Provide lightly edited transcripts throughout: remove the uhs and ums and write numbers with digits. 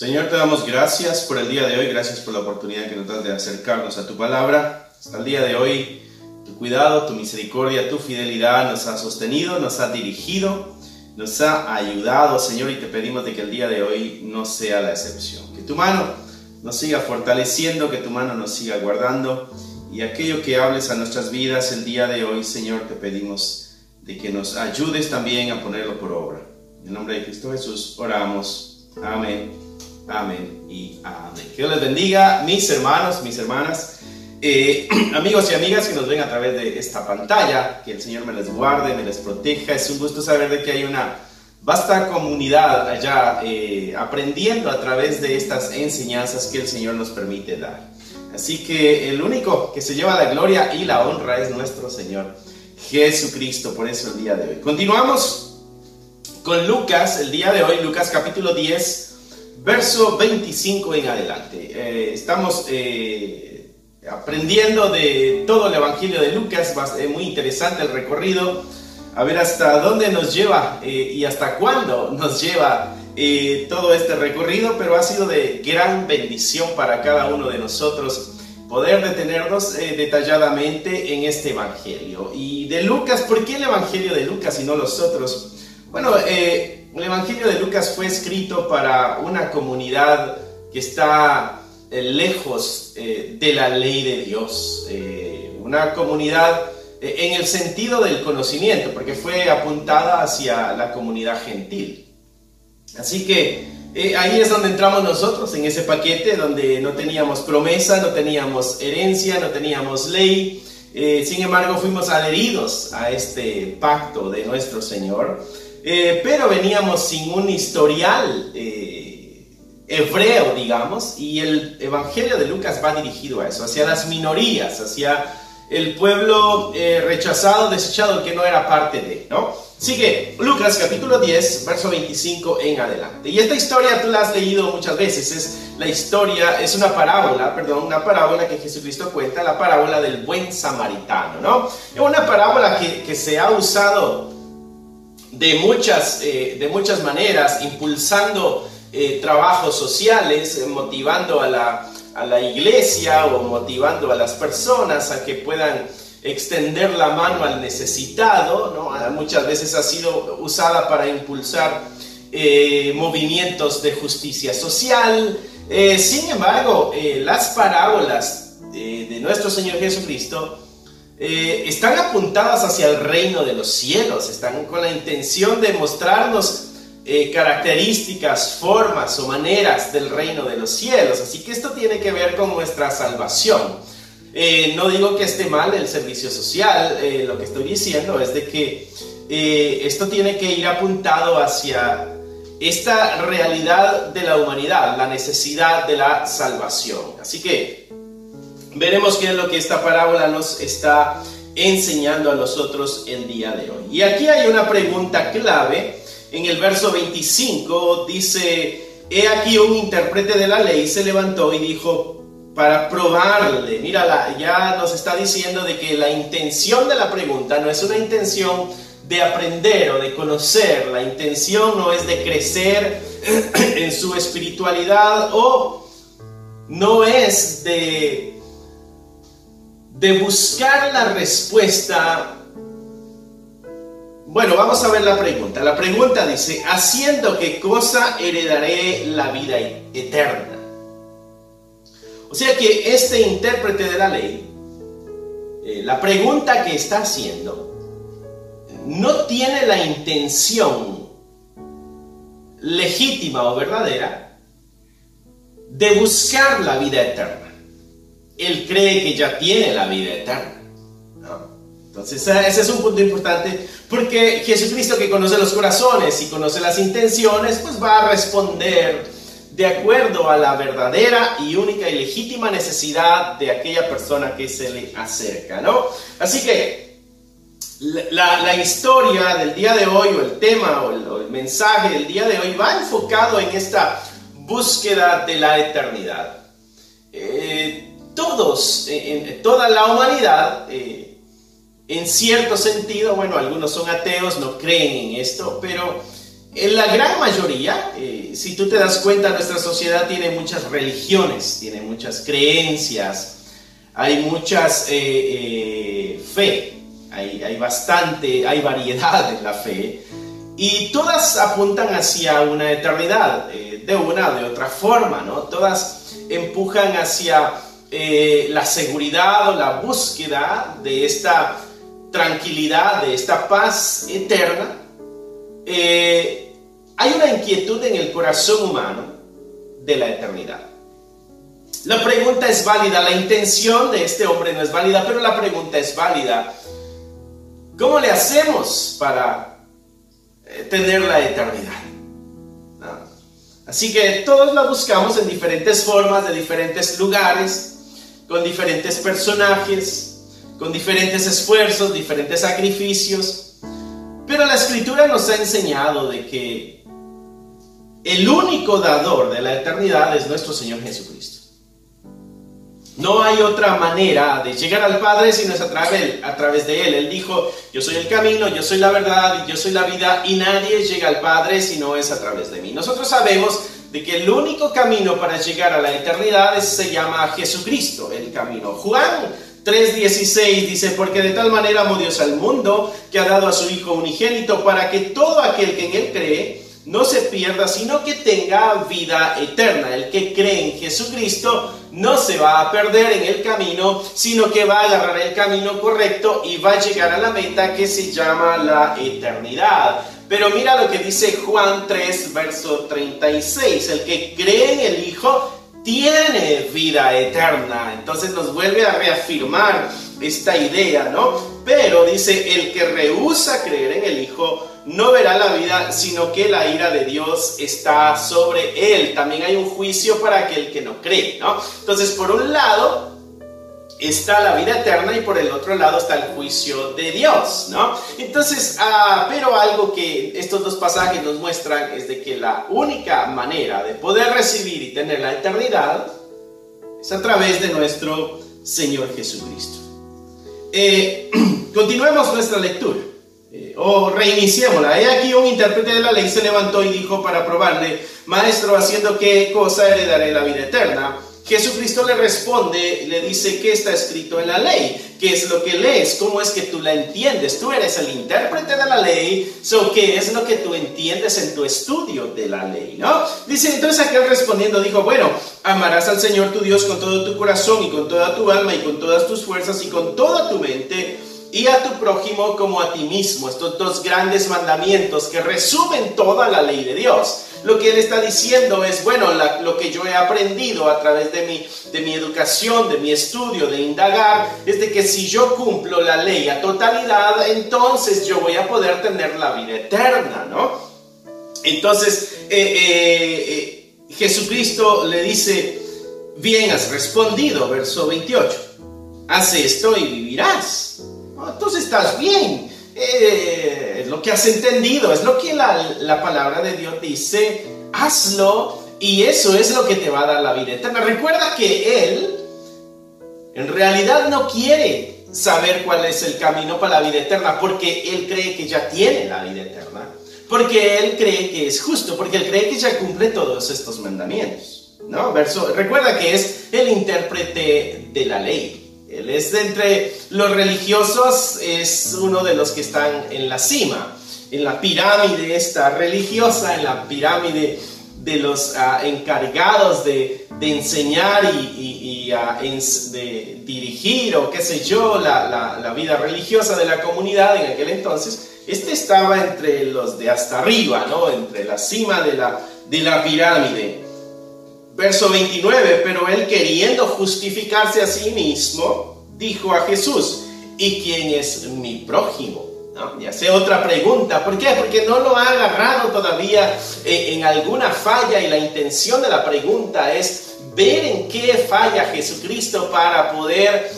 Señor, te damos gracias por el día de hoy, gracias por la oportunidad que nos das de acercarnos a tu palabra. Hasta el día de hoy, tu cuidado, tu misericordia, tu fidelidad nos ha sostenido, nos ha dirigido, nos ha ayudado, Señor, y te pedimos de que el día de hoy no sea la excepción. Que tu mano nos siga fortaleciendo, que tu mano nos siga guardando, y aquello que hables a nuestras vidas el día de hoy, Señor, te pedimos de que nos ayudes también a ponerlo por obra. En el nombre de Cristo Jesús oramos. Amén. Amén y amén. Que Dios les bendiga, mis hermanos, mis hermanas, amigos y amigas que nos ven a través de esta pantalla. Que el Señor me les guarde, me les proteja. Es un gusto saber de que hay una vasta comunidad allá aprendiendo a través de estas enseñanzas que el Señor nos permite dar. Así que el único que se lleva la gloria y la honra es nuestro Señor Jesucristo. Por eso el día de hoy continuamos con Lucas. El día de hoy, Lucas capítulo 10, verso 25 en adelante. Estamos aprendiendo de todo el Evangelio de Lucas. Muy interesante el recorrido. A ver hasta dónde nos lleva y hasta cuándo nos lleva todo este recorrido. Pero ha sido de gran bendición para cada uno de nosotros poder detenernos detalladamente en este Evangelio. Y de Lucas, ¿por qué el Evangelio de Lucas y no los otros? Bueno, el Evangelio de Lucas fue escrito para una comunidad que está lejos de la ley de Dios, una comunidad en el sentido del conocimiento, porque fue apuntada hacia la comunidad gentil. Así que ahí es donde entramos nosotros, en ese paquete donde no teníamos promesa, no teníamos herencia, no teníamos ley. Sin embargo, fuimos adheridos a este pacto de nuestro Señor. Pero veníamos sin un historial hebreo, digamos, y el Evangelio de Lucas va dirigido a eso, hacia las minorías, hacia el pueblo rechazado, desechado, que no era parte de, ¿no? Sigue Lucas capítulo 10, verso 25 en adelante. Y esta historia tú la has leído muchas veces. Es una parábola que Jesucristo cuenta, la parábola del buen samaritano, ¿no? Es una parábola que se ha usado de muchas maneras, impulsando trabajos sociales, motivando a la iglesia o motivando a las personas a que puedan extender la mano al necesitado, ¿no? Muchas veces ha sido usada para impulsar movimientos de justicia social. Sin embargo, las parábolas de nuestro Señor Jesucristo están apuntadas hacia el reino de los cielos, están con la intención de mostrarnos características, formas o maneras del reino de los cielos. Así que esto tiene que ver con nuestra salvación. No digo que esté mal el servicio social, lo que estoy diciendo es de que esto tiene que ir apuntado hacia esta realidad de la humanidad, la necesidad de la salvación. Así que veremos qué es lo que esta parábola nos está enseñando a nosotros el día de hoy. Y aquí hay una pregunta clave. En el verso 25 dice: he aquí un intérprete de la ley se levantó y dijo para probarle. Mira, ya nos está diciendo de que la intención de la pregunta no es una intención de aprender o de conocer. La intención no es de crecer en su espiritualidad, o no es de buscar la respuesta. Bueno, vamos a ver la pregunta. La pregunta dice: ¿haciendo qué cosa heredaré la vida eterna? O sea que este intérprete de la ley, la pregunta que está haciendo, no tiene la intención legítima o verdadera de buscar la vida eterna. Él cree que ya tiene la vida eterna, ¿no? Entonces ese es un punto importante, porque Jesucristo, que conoce los corazones y conoce las intenciones, pues va a responder de acuerdo a la verdadera y única y legítima necesidad de aquella persona que se le acerca, ¿no? Así que la historia del día de hoy, o el tema o el mensaje del día de hoy, va enfocado en esta búsqueda de la eternidad. Toda la humanidad, en cierto sentido, bueno, algunos son ateos, no creen en esto, pero En la gran mayoría, si tú te das cuenta, nuestra sociedad tiene muchas religiones, tiene muchas creencias, hay muchas fe, hay variedad en la fe, y todas apuntan hacia una eternidad, de una o de otra forma, ¿no? Todas empujan hacia la seguridad o la búsqueda de esta tranquilidad, de esta paz eterna. Hay una inquietud en el corazón humano de la eternidad. La pregunta es válida, la intención de este hombre no es válida, pero la pregunta es válida. ¿Cómo le hacemos para tener la eternidad? ¿No? Así que todos la buscamos en diferentes formas, de diferentes lugares, con diferentes personajes, con diferentes esfuerzos, diferentes sacrificios. Pero la Escritura nos ha enseñado de que el único dador de la eternidad es nuestro Señor Jesucristo. No hay otra manera de llegar al Padre sino es a través de Él. Él dijo, yo soy el camino, yo soy la verdad, yo soy la vida, y nadie llega al Padre si no es a través de mí. Nosotros sabemos de que el único camino para llegar a la eternidad se llama Jesucristo, el camino. Juan 3:16 dice, porque de tal manera amó Dios al mundo, que ha dado a su Hijo unigénito, para que todo aquel que en Él cree no se pierda, sino que tenga vida eterna. El que cree en Jesucristo no se va a perder en el camino, sino que va a agarrar el camino correcto y va a llegar a la meta que se llama la eternidad. Pero mira lo que dice Juan 3, verso 36. El que cree en el Hijo tiene vida eterna. Entonces nos vuelve a reafirmar esta idea, ¿no? Pero dice, el que rehúsa creer en el Hijo no verá la vida, sino que la ira de Dios está sobre él. También hay un juicio para aquel que no cree, ¿no? Entonces, por un lado está la vida eterna y por el otro lado está el juicio de Dios, ¿no? Entonces, pero algo que estos dos pasajes nos muestran es de que la única manera de poder recibir y tener la eternidad es a través de nuestro Señor Jesucristo. Continuemos nuestra lectura. O reiniciémosla. He aquí un intérprete de la ley se levantó y dijo para probarle, maestro, ¿haciendo qué cosa heredaré la vida eterna? Jesucristo le responde, le dice, ¿qué está escrito en la ley? ¿Qué es lo que lees? ¿Cómo es que tú la entiendes? Tú eres el intérprete de la ley, ¿qué es lo que tú entiendes en tu estudio de la ley? ¿No? Dice, entonces aquel respondiendo dijo, bueno, amarás al Señor tu Dios con todo tu corazón y con toda tu alma y con todas tus fuerzas y con toda tu mente, y a tu prójimo como a ti mismo. Estos dos grandes mandamientos que resumen toda la ley de Dios. Lo que él está diciendo es, bueno, lo que yo he aprendido a través de mi educación, de mi estudio, de indagar, es de que si yo cumplo la ley a totalidad, entonces yo voy a poder tener la vida eterna, ¿no? Entonces, Jesucristo le dice, bien has respondido, verso 28, haz esto y vivirás. Entonces estás bien, es lo que has entendido, es lo que la palabra de Dios dice, hazlo y eso es lo que te va a dar la vida eterna. Recuerda que Él en realidad no quiere saber cuál es el camino para la vida eterna, porque Él cree que ya tiene la vida eterna, porque Él cree que es justo, porque Él cree que ya cumple todos estos mandamientos, ¿no? Recuerda que es el intérprete de la ley. Él es de entre los religiosos, es uno de los que están en la cima, en la pirámide esta religiosa, en la pirámide de los encargados de enseñar y de dirigir o qué sé yo, la vida religiosa de la comunidad en aquel entonces. Este estaba entre los de hasta arriba, ¿no? Entre la cima de la pirámide. Verso 29, pero él queriendo justificarse a sí mismo, dijo a Jesús, ¿y quién es mi prójimo? ¿No? Y hace otra pregunta, ¿por qué? Porque no lo ha agarrado todavía en alguna falla, y la intención de la pregunta es ver en qué falla Jesucristo para poder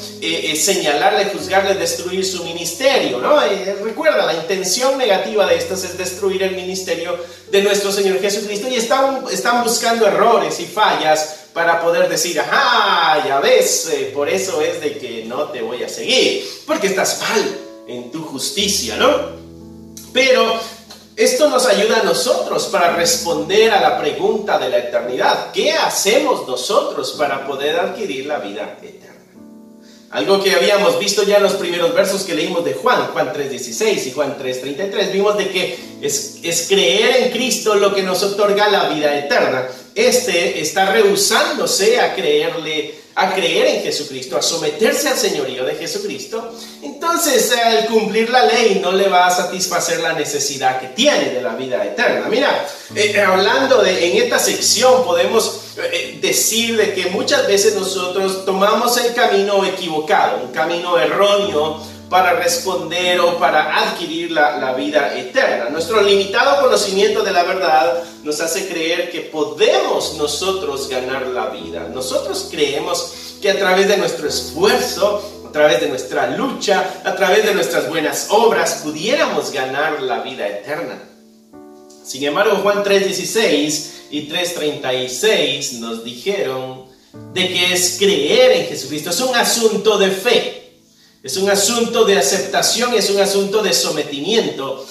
señalarle, juzgarle, destruir su ministerio, ¿no? Recuerda, la intención negativa de estas es destruir el ministerio de nuestro Señor Jesucristo, y están buscando errores y fallas para poder decir, ajá, ya ves, por eso es de que no te voy a seguir, porque estás mal en tu justicia, ¿no? Pero Esto nos ayuda a nosotros para responder a la pregunta de la eternidad. ¿Qué hacemos nosotros para poder adquirir la vida eterna? Algo que habíamos visto ya en los primeros versos que leímos de Juan 3:16 y Juan 3:33, vimos de que es creer en Cristo lo que nos otorga la vida eterna. Está rehusándose a creer en Jesucristo, a someterse al señorío de Jesucristo. Entonces, al cumplir la ley no le va a satisfacer la necesidad que tiene de la vida eterna. Mira, hablando en esta sección podemos decir de que muchas veces nosotros tomamos el camino equivocado, un camino erróneo para responder o para adquirir la vida eterna. Nuestro limitado conocimiento de la verdad nos hace creer que podemos nosotros ganar la vida. Nosotros creemos que a través de nuestro esfuerzo, a través de nuestra lucha, a través de nuestras buenas obras, pudiéramos ganar la vida eterna. Sin embargo, Juan 3:16 y 3:36 nos dijeron de que es creer en Jesucristo. Es un asunto de fe. Es un asunto de aceptación, es un asunto de sometimiento,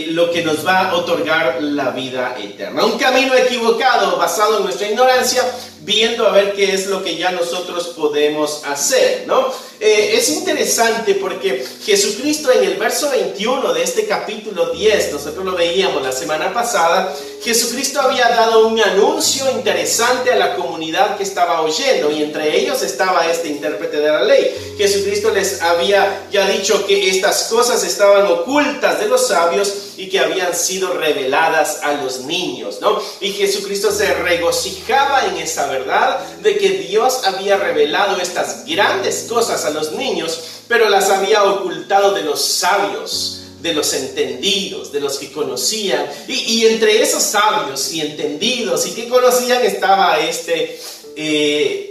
lo que nos va a otorgar la vida eterna. Un camino equivocado basado en nuestra ignorancia, viendo a ver qué es lo que ya nosotros podemos hacer, ¿no? Es interesante porque Jesucristo en el verso 21 de este capítulo 10, nosotros lo veíamos la semana pasada, Jesucristo había dado un anuncio interesante a la comunidad que estaba oyendo, y entre ellos estaba este intérprete de la ley. Jesucristo les había ya dicho que estas cosas estaban ocultas de los sabios y que habían sido reveladas a los niños, ¿no? Y Jesucristo se regocijaba en esa verdad de que Dios había revelado estas grandes cosas a los niños, pero las había ocultado de los sabios, de los entendidos, de los que conocían. Y entre esos sabios y entendidos y que conocían estaba este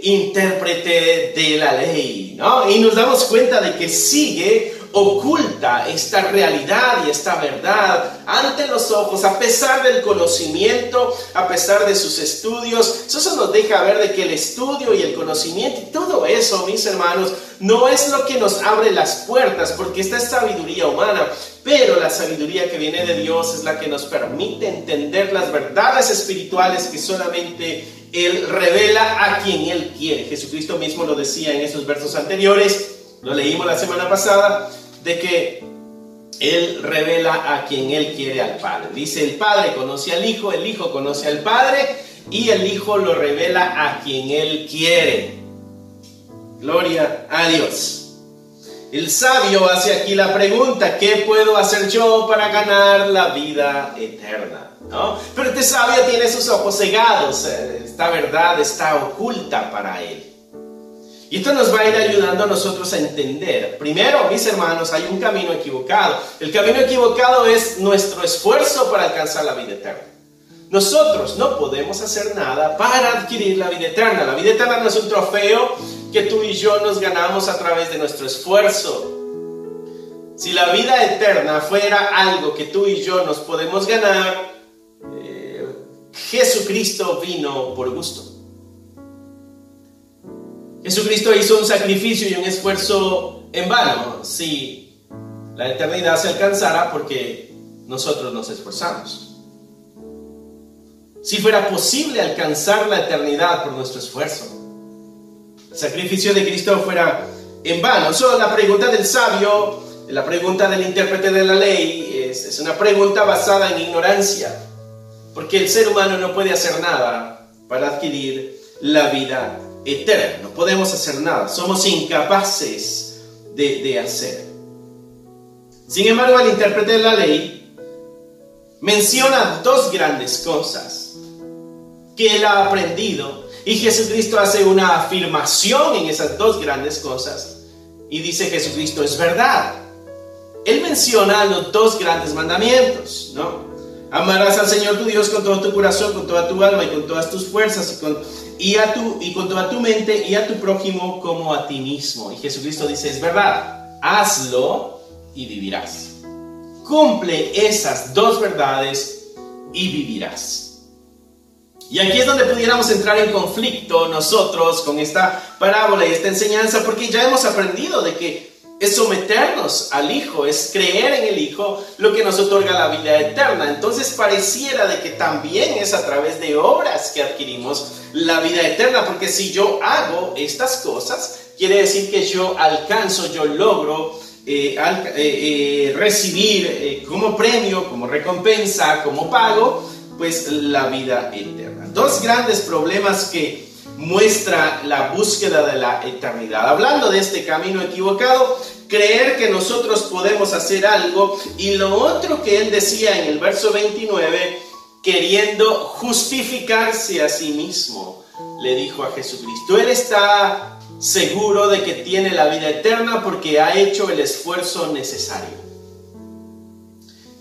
intérprete de la ley, ¿no? Y nos damos cuenta de que sigue oculta esta realidad y esta verdad ante los ojos, a pesar del conocimiento, a pesar de sus estudios. Eso nos deja ver de que el estudio y el conocimiento y todo eso, mis hermanos, no es lo que nos abre las puertas, porque esta es sabiduría humana, pero la sabiduría que viene de Dios es la que nos permite entender las verdades espirituales que solamente Él revela a quien Él quiere. Jesucristo mismo lo decía en esos versos anteriores, lo leímos la semana pasada, de que Él revela a quien Él quiere al Padre. Dice, el Padre conoce al Hijo, el Hijo conoce al Padre, y el Hijo lo revela a quien Él quiere. Gloria a Dios. El sabio hace aquí la pregunta, ¿qué puedo hacer yo para ganar la vida eterna? ¿No? Pero este sabio tiene sus ojos cegados, esta verdad está oculta para él. Y esto nos va a ir ayudando a nosotros a entender. Primero, mis hermanos, hay un camino equivocado. El camino equivocado es nuestro esfuerzo para alcanzar la vida eterna. Nosotros no podemos hacer nada para adquirir la vida eterna. La vida eterna no es un trofeo que tú y yo nos ganamos a través de nuestro esfuerzo. Si la vida eterna fuera algo que tú y yo nos podemos ganar, Jesucristo vino por gusto. Jesucristo hizo un sacrificio y un esfuerzo en vano si la eternidad se alcanzara porque nosotros nos esforzamos. Si fuera posible alcanzar la eternidad por nuestro esfuerzo, el sacrificio de Cristo fuera en vano. Solo la pregunta del sabio, la pregunta del intérprete de la ley es una pregunta basada en ignorancia, porque el ser humano no puede hacer nada para adquirir la vida eterna. No podemos hacer nada, somos incapaces de hacer. Sin embargo, el intérprete de la ley menciona dos grandes cosas que él ha aprendido, y Jesucristo hace una afirmación en esas dos grandes cosas, y dice Jesucristo, es verdad. Él menciona los dos grandes mandamientos, ¿no? Amarás al Señor tu Dios con todo tu corazón, con toda tu alma y con todas tus fuerzas y con toda tu mente, y a tu prójimo como a ti mismo. Y Jesucristo dice, es verdad, hazlo y vivirás. Cumple esas dos verdades y vivirás. Y aquí es donde pudiéramos entrar en conflicto nosotros con esta parábola y esta enseñanza, porque ya hemos aprendido de que es someternos al Hijo, es creer en el Hijo lo que nos otorga la vida eterna. Entonces pareciera de que también es a través de obras que adquirimos la vida eterna, porque si yo hago estas cosas, quiere decir que yo alcanzo, yo logro recibir como premio, como recompensa, como pago, pues la vida eterna. Dos grandes problemas que muestra la búsqueda de la eternidad. Hablando de este camino equivocado, creer que nosotros podemos hacer algo, y lo otro que él decía en el verso 29, queriendo justificarse a sí mismo, le dijo a Jesucristo. Él está seguro de que tiene la vida eterna porque ha hecho el esfuerzo necesario.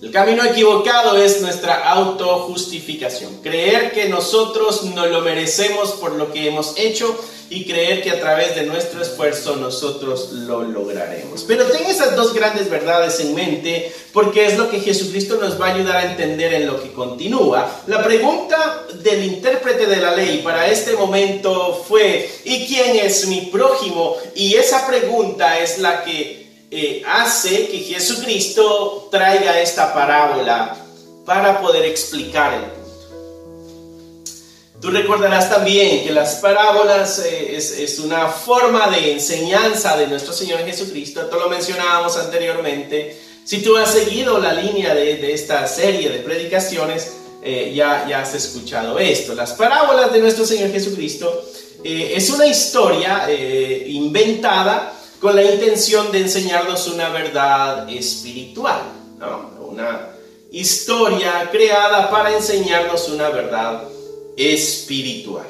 El camino equivocado es nuestra autojustificación. Creer que nosotros no lo merecemos por lo que hemos hecho y creer que a través de nuestro esfuerzo nosotros lo lograremos. Pero ten esas dos grandes verdades en mente, porque es lo que Jesucristo nos va a ayudar a entender en lo que continúa. La pregunta del intérprete de la ley para este momento fue: ¿y quién es mi prójimo? Y esa pregunta es la que hace que Jesucristo traiga esta parábola para poder explicar el punto. Tú recordarás también que las parábolas es una forma de enseñanza de nuestro Señor Jesucristo. Esto lo mencionábamos anteriormente. Si tú has seguido la línea de esta serie de predicaciones, ya has escuchado esto. Las parábolas de nuestro Señor Jesucristo es una historia inventada con la intención de enseñarnos una verdad espiritual, ¿no? Una historia creada para enseñarnos una verdad espiritual.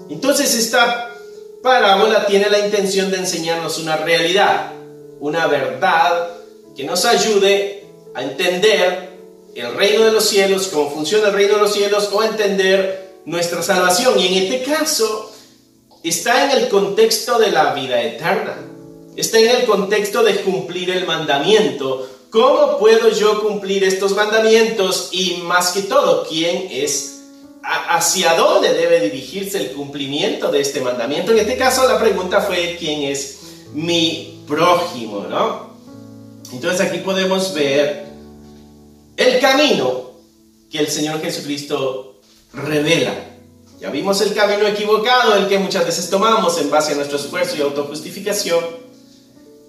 Entonces esta parábola tiene la intención de enseñarnos una realidad, una verdad que nos ayude a entender el reino de los cielos, cómo funciona el reino de los cielos, o a entender nuestra salvación. Y en este caso está en el contexto de la vida eterna. Está en el contexto de cumplir el mandamiento. ¿Cómo puedo yo cumplir estos mandamientos? Y más que todo, ¿quién es? ¿Hacia dónde debe dirigirse el cumplimiento de este mandamiento? En este caso la pregunta fue: ¿quién es mi prójimo? ¿No? Entonces aquí podemos ver el camino que el Señor Jesucristo revela. Ya vimos el camino equivocado, el que muchas veces tomamos en base a nuestro esfuerzo y autojustificación.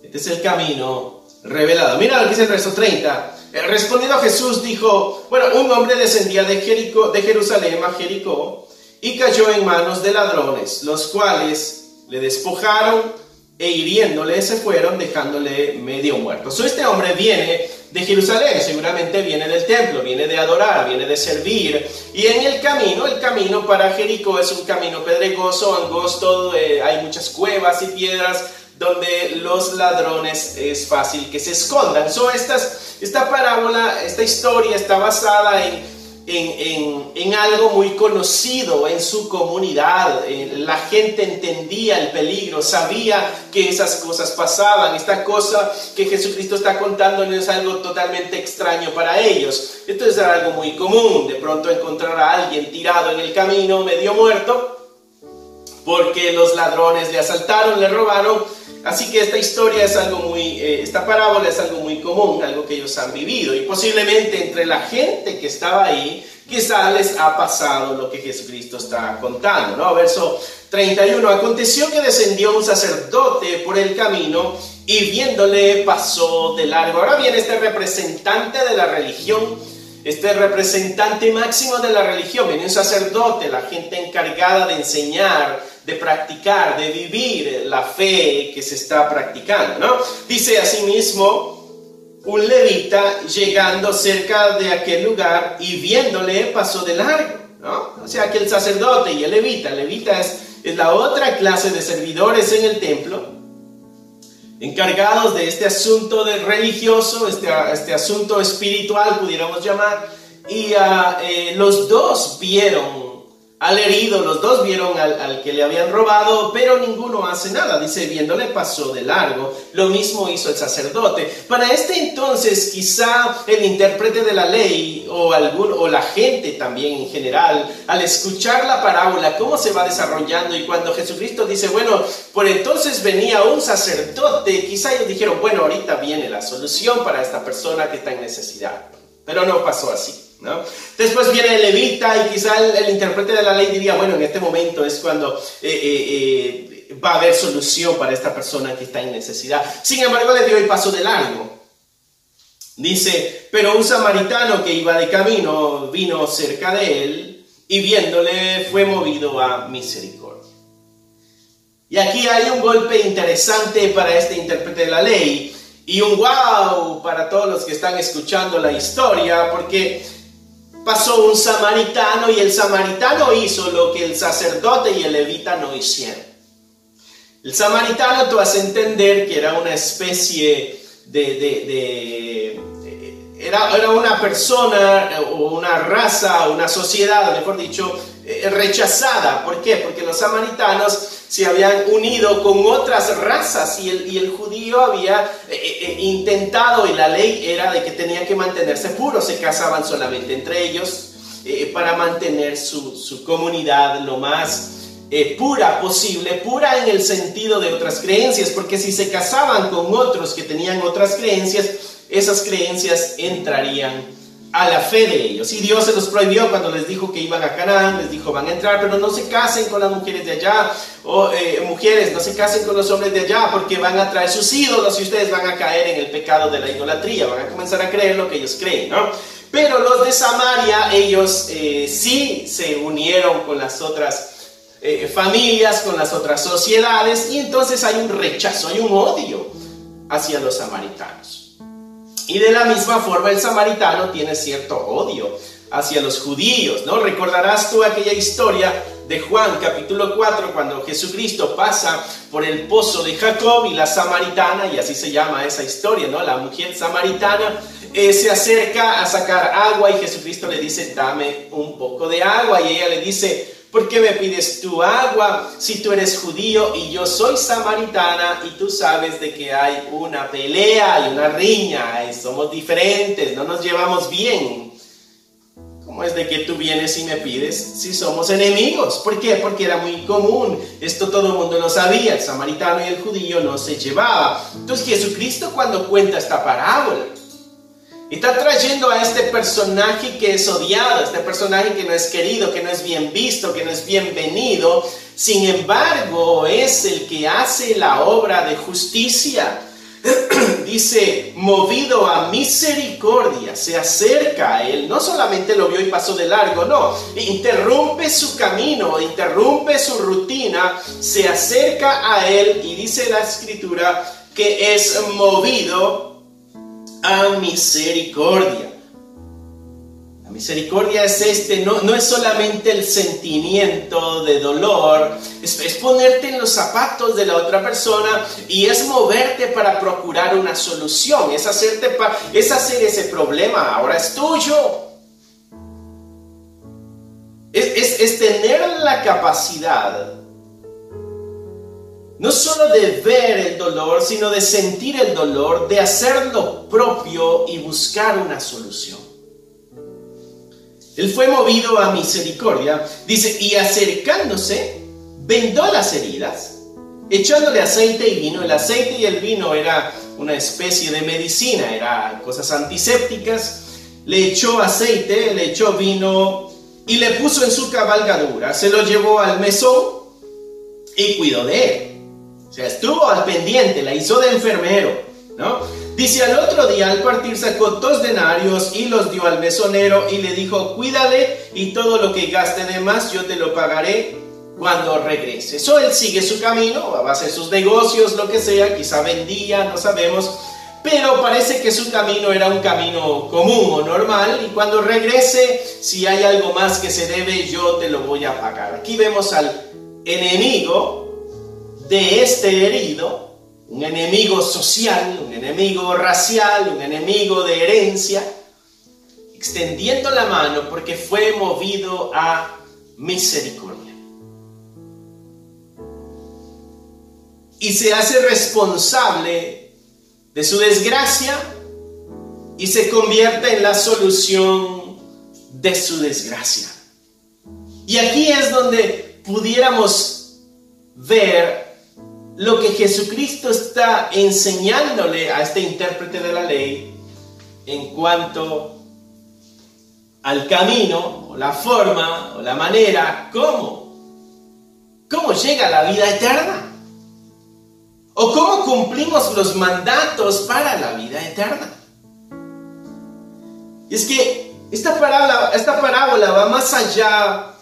Este es el camino revelado. Mira lo que dice el verso 30. Respondiendo Jesús dijo: un hombre descendía de Jerusalén a Jericó y cayó en manos de ladrones, los cuales le despojaron e hiriéndole se fueron, dejándole medio muerto. Este hombre viene de Jerusalén, seguramente viene del templo, viene de adorar, viene de servir, y en el camino para Jericó es un camino pedregoso, angosto, hay muchas cuevas y piedras donde los ladrones es fácil que se escondan. Esta parábola, esta historia está basada en algo muy conocido en su comunidad. La gente entendía el peligro, sabía que esas cosas pasaban. Esta cosa que Jesucristo está contando no es algo totalmente extraño para ellos. Esto es algo muy común. De pronto encontrar a alguien tirado en el camino, medio muerto, porque los ladrones le asaltaron, le robaron. Así que esta historia es algo esta parábola es algo muy común, algo que ellos han vivido, y posiblemente entre la gente que estaba ahí, quizá les ha pasado lo que Jesucristo está contando, ¿no? Verso 31, aconteció que descendió un sacerdote por el camino y viéndole pasó de largo. Ahora viene este representante de la religión, este representante máximo de la religión, viene un sacerdote, la gente encargada de enseñar, de practicar, de vivir la fe que se está practicando, ¿no? Dice asimismo, un levita llegando cerca de aquel lugar y viéndole pasó de largo, ¿no? O sea que el sacerdote y el levita es la otra clase de servidores en el templo, encargados de este asunto religioso, este asunto espiritual, pudiéramos llamar, y los dos vieron al herido, los dos vieron al que le habían robado, pero ninguno hace nada. Dice, viéndole pasó de largo. Lo mismo hizo el sacerdote. Para este entonces, quizá el intérprete de la ley o la gente también en general, al escuchar la parábola, cómo se va desarrollando, y cuando Jesucristo dice, bueno, por entonces venía un sacerdote, quizá ellos dijeron, bueno, ahorita viene la solución para esta persona que está en necesidad. Pero no pasó así, ¿no? Después viene el levita, y quizá el intérprete de la ley diría, bueno, en este momento es cuando va a haber solución para esta persona que está en necesidad. Sin embargo, le dio el paso de largo. Dice, pero un samaritano que iba de camino vino cerca de él, y viéndole fue movido a misericordia. Y aquí hay un golpe interesante para este intérprete de la ley, y un wow para todos los que están escuchando la historia, porque pasó un samaritano, y el samaritano hizo lo que el sacerdote y el levita no hicieron. El samaritano, tú vas a entender que era una especie era una persona, o una raza, una sociedad, mejor dicho, rechazada. ¿Por qué? Porque los samaritanos se habían unido con otras razas, y el judío había intentado, y la ley era de que tenía que mantenerse puro. Se casaban solamente entre ellos para mantener su comunidad lo más pura posible, pura en el sentido de otras creencias, porque si se casaban con otros que tenían otras creencias, esas creencias entrarían a la fe de ellos. Y Dios se los prohibió cuando les dijo que iban a Canaán. Les dijo, van a entrar, pero no se casen con las mujeres de allá, o mujeres, no se casen con los hombres de allá, porque van a traer sus ídolos y ustedes van a caer en el pecado de la idolatría, van a comenzar a creer lo que ellos creen, ¿no? Pero los de Samaria, ellos sí se unieron con las otras familias, con las otras sociedades, y entonces hay un rechazo, hay un odio hacia los samaritanos. Y de la misma forma el samaritano tiene cierto odio hacia los judíos, ¿no? Recordarás tú aquella historia de Juan capítulo 4, cuando Jesucristo pasa por el pozo de Jacob, y la samaritana, y así se llama esa historia, ¿no? La mujer samaritana se acerca a sacar agua, y Jesucristo le dice, dame un poco de agua, y ella le dice, ¿por qué me pides tu agua si tú eres judío y yo soy samaritana? Y tú sabes de que hay una pelea y una riña, y somos diferentes, no nos llevamos bien. ¿Cómo es de que tú vienes y me pides si somos enemigos? ¿Por qué? Porque era muy común, esto todo el mundo lo sabía, el samaritano y el judío no se llevaban. Entonces Jesucristo, cuando cuenta esta parábola, está trayendo a este personaje que es odiado, este personaje que no es querido, que no es bien visto, que no es bienvenido. Sin embargo, es el que hace la obra de justicia. Dice, movido a misericordia, se acerca a él. No solamente lo vio y pasó de largo, no. Interrumpe su camino, interrumpe su rutina, se acerca a él, y dice la Escritura que es movido a misericordia. La misericordia es no es solamente el sentimiento de dolor, es ponerte en los zapatos de la otra persona, y es moverte para procurar una solución, es hacer ese problema, ahora es tuyo. Es tener la capacidad no solo de ver el dolor, sino de sentir el dolor, de hacerlo propio y buscar una solución. Él fue movido a misericordia, dice, y acercándose, vendó las heridas, echándole aceite y vino. El aceite y el vino era una especie de medicina, eran cosas antisépticas. Le echó aceite, le echó vino, y le puso en su cabalgadura, se lo llevó al mesón y cuidó de él. O sea, estuvo al pendiente, la hizo de enfermero, ¿no? Dice, al otro día al partir sacó 2 denarios y los dio al mesonero, y le dijo, cuídale, y todo lo que gaste de más yo te lo pagaré cuando regrese. Eso él sigue su camino, va a hacer sus negocios, lo que sea, quizá vendía, no sabemos, pero parece que su camino era un camino común o normal, y cuando regrese, si hay algo más que se debe, yo te lo voy a pagar. Aquí vemos al enemigo de este herido, un enemigo social, un enemigo racial, un enemigo de herencia, extendiendo la mano porque fue movido a misericordia. Y se hace responsable de su desgracia y se convierte en la solución de su desgracia. Y aquí es donde pudiéramos ver lo que Jesucristo está enseñándole a este intérprete de la ley en cuanto al camino, o la forma, o la manera, cómo llega a la vida eterna. O cómo cumplimos los mandatos para la vida eterna. Y es que esta parábola va más allá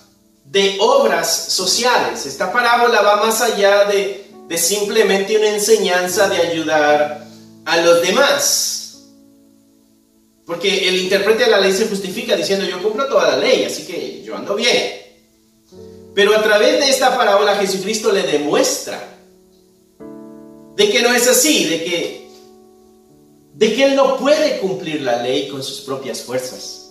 de obras sociales. Esta parábola va más allá de simplemente una enseñanza de ayudar a los demás. Porque el intérprete de la ley se justifica diciendo: yo cumplo toda la ley, así que yo ando bien. Pero a través de esta parábola Jesucristo le demuestra de que no es así, de que él no puede cumplir la ley con sus propias fuerzas.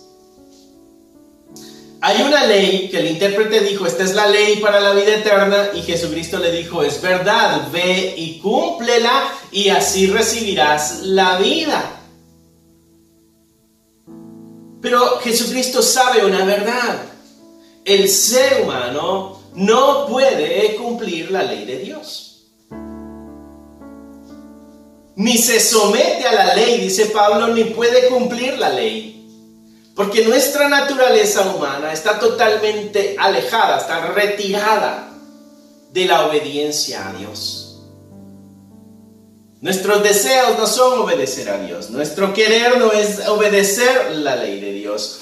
Hay una ley que el intérprete dijo: esta es la ley para la vida eterna, y Jesucristo le dijo: es verdad, ve y cúmplela y así recibirás la vida. Pero Jesucristo sabe una verdad: el ser humano no puede cumplir la ley de Dios. Ni se somete a la ley, dice Pablo, ni puede cumplir la ley. Porque nuestra naturaleza humana está totalmente alejada, está retirada de la obediencia a Dios. Nuestros deseos no son obedecer a Dios. Nuestro querer no es obedecer la ley de Dios.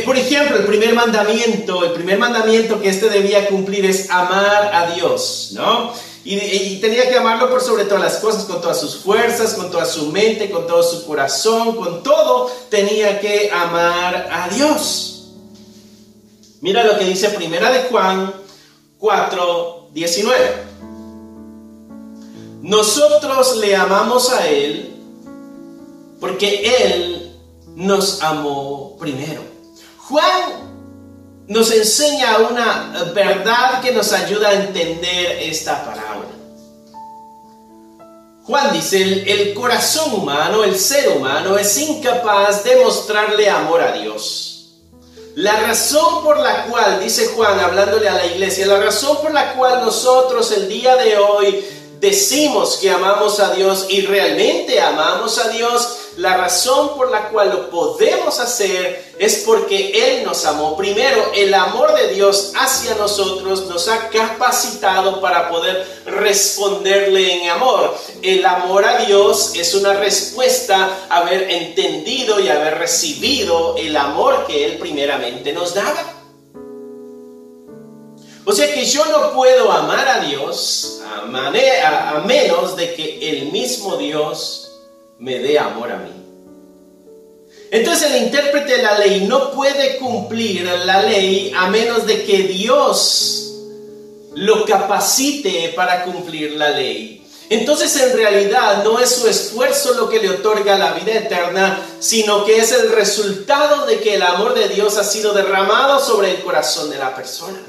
Por ejemplo, el primer mandamiento que éste debía cumplir es amar a Dios, ¿no? Y tenía que amarlo por sobre todas las cosas, con todas sus fuerzas, con toda su mente, con todo su corazón, con todo tenía que amar a Dios. Mira lo que dice 1 de Juan 4:19. Nosotros le amamos a Él porque Él nos amó primero. Juan nos enseña una verdad que nos ayuda a entender esta parábola. Juan dice: el corazón humano, el ser humano, es incapaz de mostrarle amor a Dios. La razón por la cual, dice Juan, hablándole a la iglesia, la razón por la cual nosotros el día de hoy decimos que amamos a Dios y realmente amamos a Dios, la razón por la cual lo podemos hacer es porque Él nos amó primero. El amor de Dios hacia nosotros nos ha capacitado para poder responderle en amor. El amor a Dios es una respuesta a haber entendido y haber recibido el amor que Él primeramente nos daba. O sea que yo no puedo amar a Dios a menos de que el mismo Dios me dé amor a mí. Entonces el intérprete de la ley no puede cumplir la ley a menos de que Dios lo capacite para cumplir la ley. Entonces en realidad no es su esfuerzo lo que le otorga la vida eterna, sino que es el resultado de que el amor de Dios ha sido derramado sobre el corazón de la persona.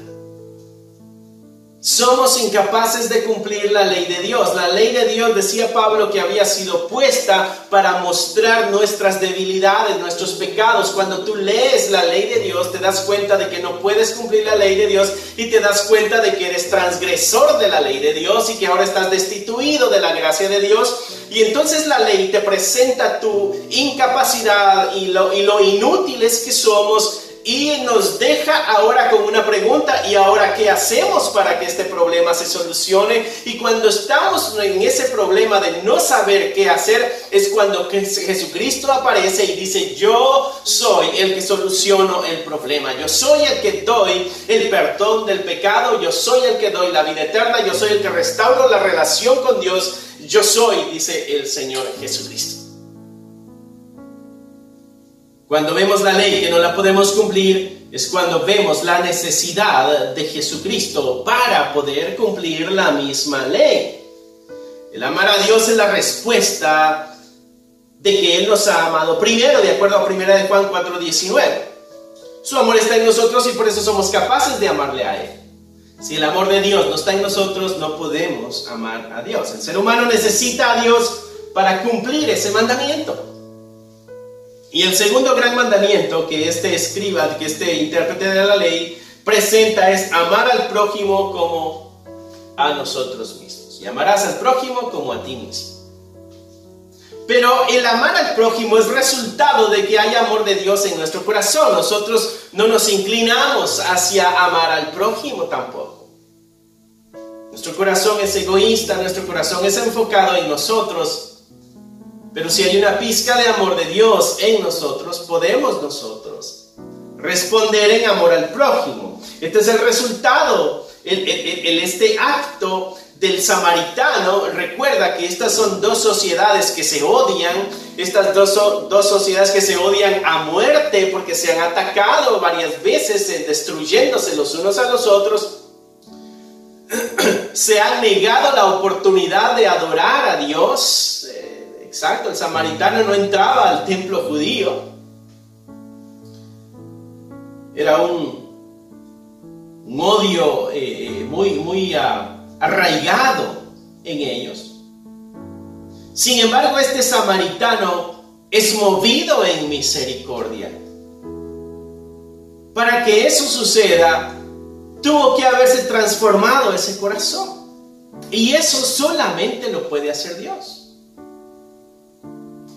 Somos incapaces de cumplir la ley de Dios. La ley de Dios, decía Pablo, que había sido puesta para mostrar nuestras debilidades, nuestros pecados. Cuando tú lees la ley de Dios, te das cuenta de que no puedes cumplir la ley de Dios y te das cuenta de que eres transgresor de la ley de Dios y que ahora estás destituido de la gracia de Dios. Y entonces la ley te presenta tu incapacidad y lo inútiles que somos. Y nos deja ahora con una pregunta: ¿y ahora qué hacemos para que este problema se solucione? Y cuando estamos en ese problema de no saber qué hacer, es cuando Jesucristo aparece y dice: yo soy el que soluciono el problema. Yo soy el que doy el perdón del pecado. Yo soy el que doy la vida eterna. Yo soy el que restauro la relación con Dios. Yo soy, dice el Señor Jesucristo. Cuando vemos la ley que no la podemos cumplir, es cuando vemos la necesidad de Jesucristo para poder cumplir la misma ley. El amar a Dios es la respuesta de que Él nos ha amado primero, de acuerdo a 1 de Juan 4:19. Su amor está en nosotros y por eso somos capaces de amarle a Él. Si el amor de Dios no está en nosotros, no podemos amar a Dios. El ser humano necesita a Dios para cumplir ese mandamiento. Y el segundo gran mandamiento que este escriba, que este intérprete de la ley presenta es amar al prójimo como a nosotros mismos. Y amarás al prójimo como a ti mismo. Pero el amar al prójimo es resultado de que hay amor de Dios en nuestro corazón. Nosotros no nos inclinamos hacia amar al prójimo tampoco. Nuestro corazón es egoísta, nuestro corazón es enfocado en nosotros. Pero si hay una pizca de amor de Dios en nosotros, podemos nosotros responder en amor al prójimo. Este es el resultado, este acto del samaritano. Recuerda que estas son dos sociedades que se odian, estas dos sociedades que se odian a muerte porque se han atacado varias veces, destruyéndose los unos a los otros. Se han negado la oportunidad de adorar a Dios. Exacto, el samaritano no entraba al templo judío. Era un odio muy arraigado en ellos. Sin embargo, este samaritano es movido en misericordia. Para que eso suceda, tuvo que haberse transformado ese corazón. Y eso solamente lo puede hacer Dios.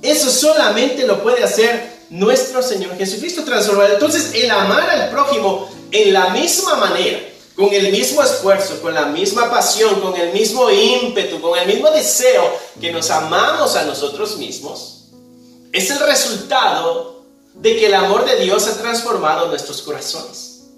Eso solamente lo puede hacer nuestro Señor Jesucristo transformado. Entonces, el amar al prójimo en la misma manera, con el mismo esfuerzo, con la misma pasión, con el mismo ímpetu, con el mismo deseo que nos amamos a nosotros mismos, es el resultado de que el amor de Dios ha transformado nuestros corazones.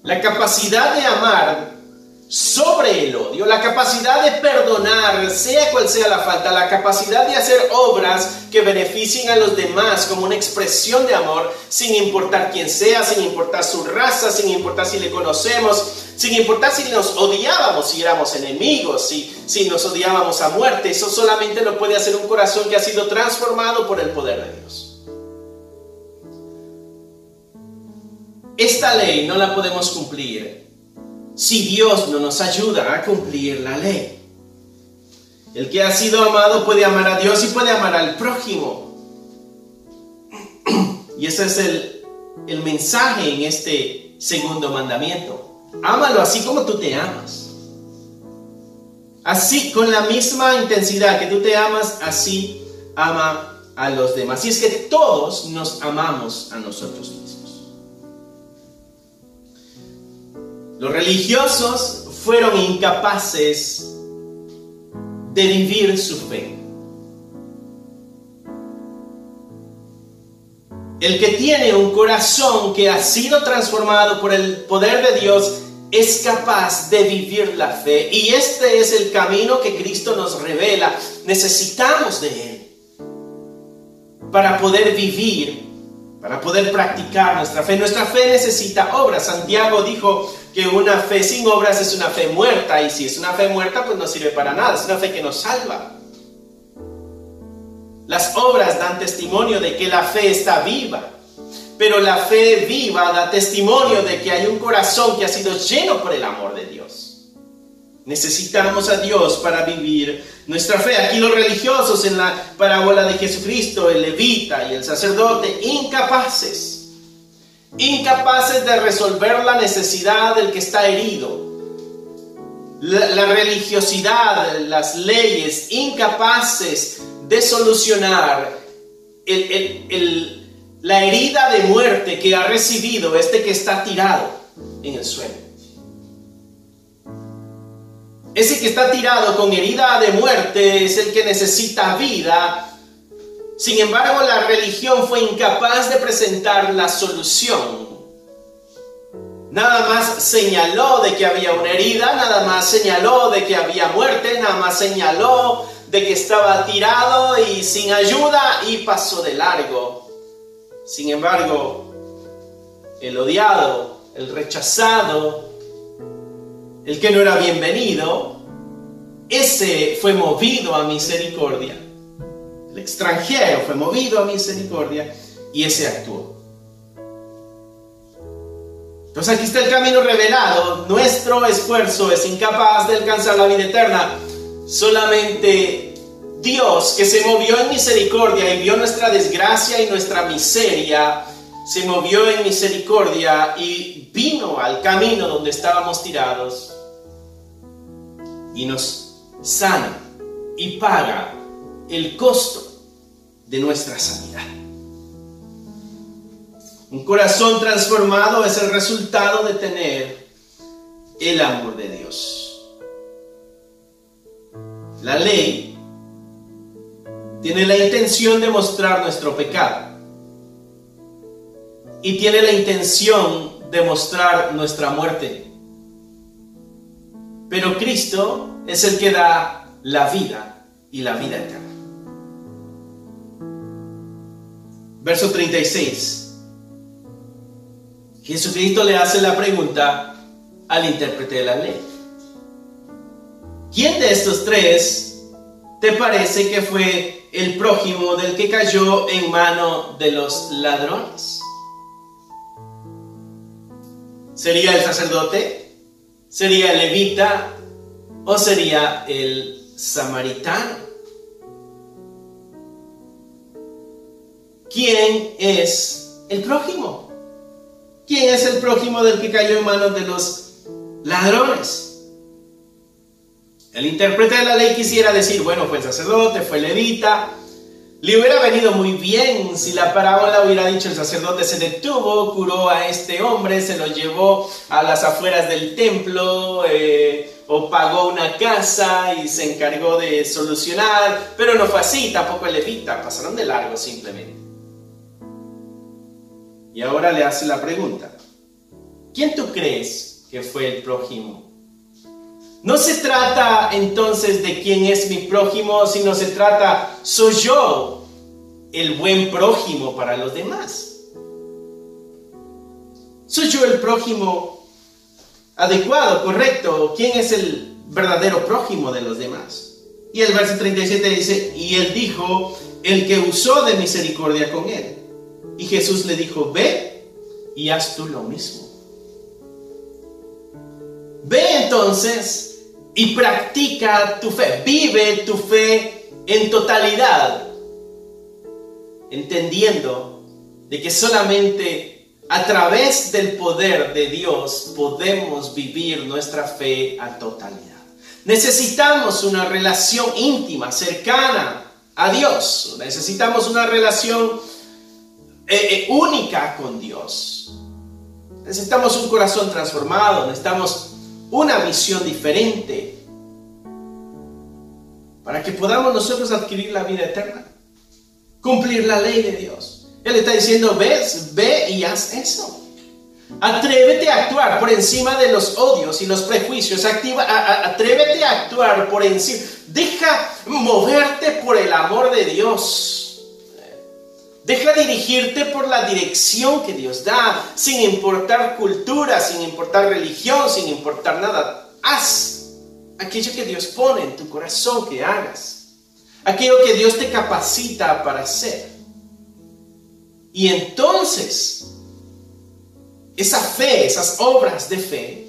La capacidad de amar sobre el odio, la capacidad de perdonar, sea cual sea la falta, la capacidad de hacer obras que beneficien a los demás como una expresión de amor, sin importar quién sea, sin importar su raza, sin importar si le conocemos, sin importar si nos odiábamos, si éramos enemigos, si nos odiábamos a muerte. Eso solamente lo puede hacer un corazón que ha sido transformado por el poder de Dios. Esta ley no la podemos cumplir si Dios no nos ayuda a cumplir la ley. El que ha sido amado puede amar a Dios y puede amar al prójimo. Y ese es el mensaje en este segundo mandamiento. Ámalo así como tú te amas. Así, con la misma intensidad que tú te amas, así ama a los demás. Y es que todos nos amamos a nosotros mismos. Los religiosos fueron incapaces de vivir su fe. El que tiene un corazón que ha sido transformado por el poder de Dios es capaz de vivir la fe. Y este es el camino que Cristo nos revela. Necesitamos de Él para poder vivir, para poder practicar nuestra fe. Nuestra fe necesita obras. Santiago dijo que una fe sin obras es una fe muerta, y si es una fe muerta, pues no sirve para nada. Es una fe que nos salva. Las obras dan testimonio de que la fe está viva, pero la fe viva da testimonio de que hay un corazón que ha sido lleno por el amor de Dios. Necesitamos a Dios para vivir nuestra fe. Aquí los religiosos, en la parábola de Jesucristo, el levita y el sacerdote, incapaces de resolver la necesidad del que está herido. La religiosidad, las leyes, incapaces de solucionar la herida de muerte que ha recibido este que está tirado en el suelo. Ese que está tirado con herida de muerte es el que necesita vida. Sin embargo, la religión fue incapaz de presentar la solución. Nada más señaló de que había una herida, nada más señaló de que había muerte, nada más señaló de que estaba tirado y sin ayuda, y pasó de largo. Sin embargo, el odiado, el rechazado, el que no era bienvenido, ese fue movido a misericordia. El extranjero fue movido a misericordia y ese actuó. Entonces aquí está el camino revelado. Nuestro esfuerzo es incapaz de alcanzar la vida eterna. Solamente Dios, que se movió en misericordia y vio nuestra desgracia y nuestra miseria, se movió en misericordia y vino al camino donde estábamos tirados y nos sana y paga el costo de nuestra sanidad. Un corazón transformado es el resultado de tener el amor de Dios. La ley tiene la intención de mostrar nuestro pecado y tiene la intención de mostrar nuestra muerte. Pero Cristo es el que da la vida y la vida eterna. Verso 36. Jesucristo le hace la pregunta al intérprete de la ley. ¿Quién de estos tres te parece que fue el prójimo del que cayó en mano de los ladrones? ¿Sería el sacerdote? ¿Sería el levita? ¿O sería el samaritano? ¿Quién es el prójimo? ¿Quién es el prójimo del que cayó en manos de los ladrones? El intérprete de la ley quisiera decir, bueno, fue el sacerdote, fue el levita. Le hubiera venido muy bien si la parábola hubiera dicho: el sacerdote se detuvo, curó a este hombre, se lo llevó a las afueras del templo, o pagó una casa y se encargó de solucionar. Pero no fue así, tampoco el levita, pasaron de largo simplemente. Y ahora le hace la pregunta: ¿quién tú crees que fue el prójimo? No se trata entonces de quién es mi prójimo, sino se trata, ¿soy yo el buen prójimo para los demás? ¿Soy yo el prójimo adecuado, correcto? ¿Quién es el verdadero prójimo de los demás? Y el verso 37 dice: y él dijo, el que usó de misericordia con él. Y Jesús le dijo: ve y haz tú lo mismo. Ve entonces y practica tu fe. Vive tu fe en totalidad, entendiendo de que solamente a través del poder de Dios podemos vivir nuestra fe a totalidad. Necesitamos una relación íntima, cercana a Dios. Necesitamos una relación única con Dios. Necesitamos un corazón transformado, necesitamos una visión diferente para que podamos nosotros adquirir la vida eterna, cumplir la ley de Dios. Él está diciendo: ve y haz eso. Atrévete a actuar por encima de los odios y los prejuicios. Atrévete a actuar por encima. Deja moverte por el amor de Dios. Deja dirigirte por la dirección que Dios da, sin importar cultura, sin importar religión, sin importar nada. Haz aquello que Dios pone en tu corazón que hagas, aquello que Dios te capacita para hacer. Y entonces, esa fe, esas obras de fe,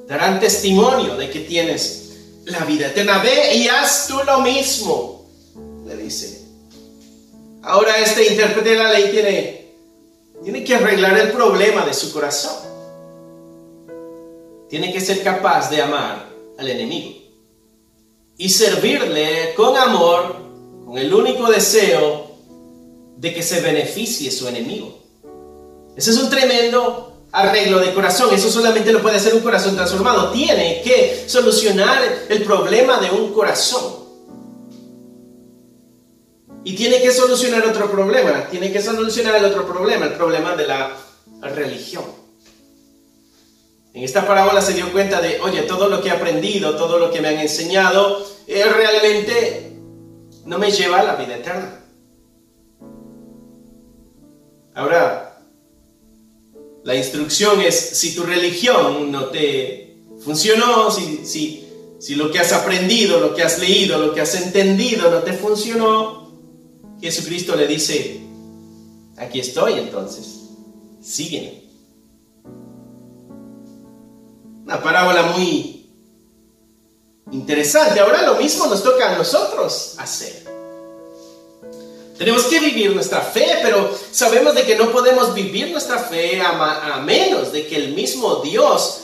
darán testimonio de que tienes la vida eterna. Ve y haz tú lo mismo, le dice. Ahora este intérprete de la ley tiene que arreglar el problema de su corazón. Tiene que ser capaz de amar al enemigo y servirle con amor, con el único deseo de que se beneficie su enemigo. Ese es un tremendo arreglo de corazón. Eso solamente lo puede hacer un corazón transformado. Tiene que solucionar el problema de un corazón. Y tiene que solucionar otro problema. Tiene que solucionar el otro problema, el problema de la religión. En esta parábola se dio cuenta de: oye, todo lo que he aprendido, todo lo que me han enseñado, realmente no me lleva a la vida eterna. Ahora, la instrucción es: si tu religión no te funcionó, si lo que has aprendido, lo que has leído, lo que has entendido no te funcionó, Jesucristo le dice: aquí estoy, entonces, sígueme. Una parábola muy interesante. Ahora lo mismo nos toca a nosotros hacer. Tenemos que vivir nuestra fe, pero sabemos de que no podemos vivir nuestra fe a menos de que el mismo Dios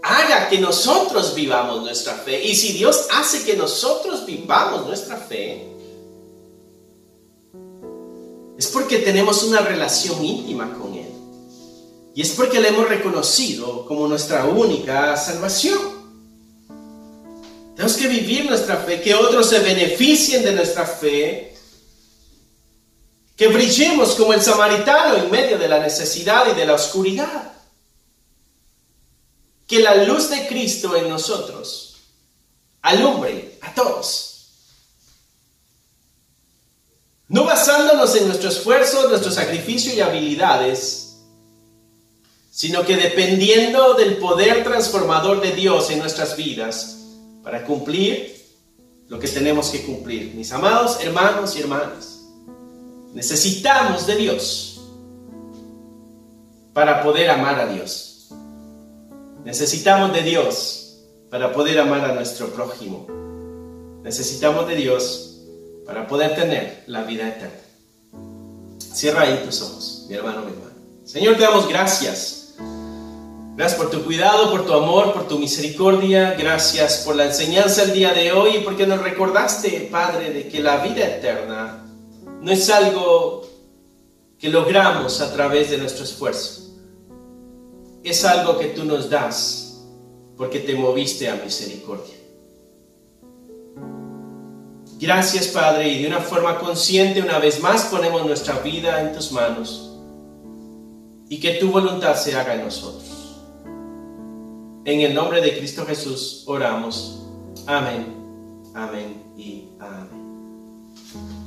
haga que nosotros vivamos nuestra fe. Y si Dios hace que nosotros vivamos nuestra fe, es porque tenemos una relación íntima con Él. Y es porque le hemos reconocido como nuestra única salvación. Tenemos que vivir nuestra fe, que otros se beneficien de nuestra fe, que brillemos como el samaritano en medio de la necesidad y de la oscuridad. Que la luz de Cristo en nosotros alumbre a todos. No basándonos en nuestro esfuerzo, nuestro sacrificio y habilidades, sino que dependiendo del poder transformador de Dios en nuestras vidas para cumplir lo que tenemos que cumplir. Mis amados hermanos y hermanas, necesitamos de Dios para poder amar a Dios. Necesitamos de Dios para poder amar a nuestro prójimo. Necesitamos de Dios para poder tener la vida eterna. Cierra ahí tus ojos, mi hermano, mi hermana. Señor, te damos gracias. Gracias por tu cuidado, por tu amor, por tu misericordia. Gracias por la enseñanza el día de hoy, porque nos recordaste, Padre, de que la vida eterna no es algo que logramos a través de nuestro esfuerzo. Es algo que tú nos das porque te moviste a misericordia. Gracias, Padre, y de una forma consciente una vez más ponemos nuestra vida en tus manos y que tu voluntad se haga en nosotros. En el nombre de Cristo Jesús oramos. Amén, amén y amén.